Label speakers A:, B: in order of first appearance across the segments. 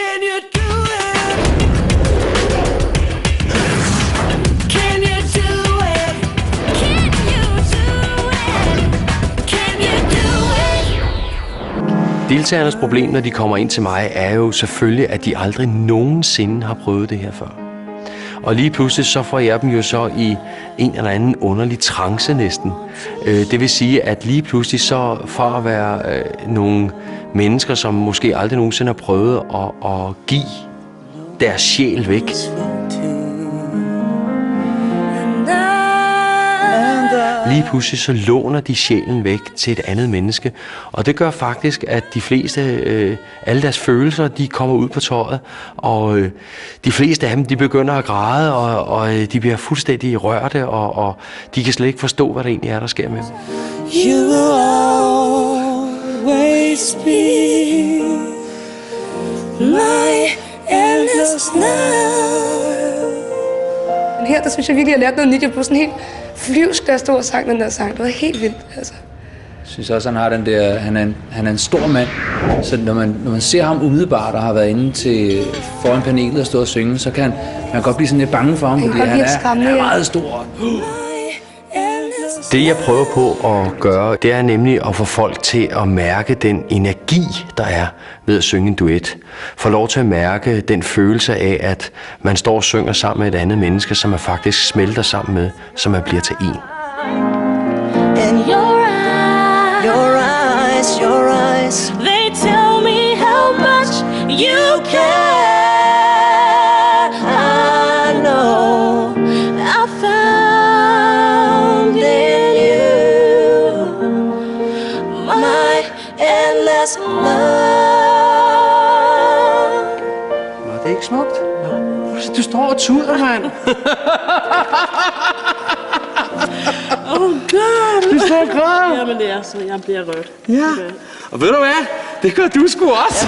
A: Can you do it? Can you do it? Can you do it? Can you do it?
B: Deltagernes problem, når de kommer ind til mig, er jo selvfølgelig, at de aldrig nogensinde har prøvet det her før. Og lige pludselig så får jeg dem jo så i en eller anden underlig trance næsten. Det vil sige, at lige pludselig så for at være nogle mennesker, som måske aldrig nogensinde har prøvet at give deres sjæl væk. Lige pludselig så låner de sjælen væk til et andet menneske, og det gør faktisk, at de fleste, alle deres følelser, de kommer ud på tøjet, og de fleste af dem, de begynder at græde, og de bliver fuldstændig rørte, og de kan slet ikke forstå, hvad det egentlig er, der sker med dem.
A: You will always be my endless love.
C: Her, der synes jeg virkelig, at jeg lærte noget nyt. Jeg blev sådan helt flyvsk, da jeg stod og sang den der sang. Det var helt vildt, altså.
D: Jeg synes også, han har den der, han er en stor mand, så når man ser ham umiddelbart og har været inde til foran panelet og stå og synge, så kan man godt blive sådan lidt bange for ham, fordi han er meget stor.
B: Det jeg prøver på at gøre, det er nemlig at få folk til at mærke den energi, der er ved at synge en duet. Få lov til at mærke den følelse af, at man står og synger sammen med et andet menneske, som man faktisk smelter sammen med, som man bliver til en.
A: And your eyes, they tell me how much you care. I know I found in you my endless love.
D: Var det ikke smukt? Du står og tuder, mand.
E: Oh god!
D: Du står og græder.
E: Jamen det er så, jeg bliver rørt.
D: Ja. Og ved du hvad? Det gør du sgu også.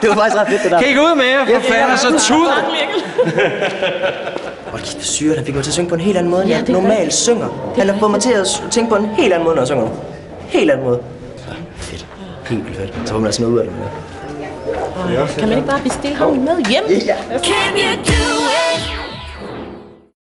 F: Det var faktisk ret fedt, det der.
D: Kan I gå ud med jer, for fanden, så tuder.
F: Hold kæft, syret, han fik mig til at synge på en helt anden måde, end jeg normalt synger. Han har fået mig til at tænke på en helt anden måde, når jeg synger. Helt anden måde. Så fedt. Helt vildt fedt. Så får man altså noget ud af det.
E: Kan man ikke bare bestille ham med hjem?
F: Ja.
A: Can you do it?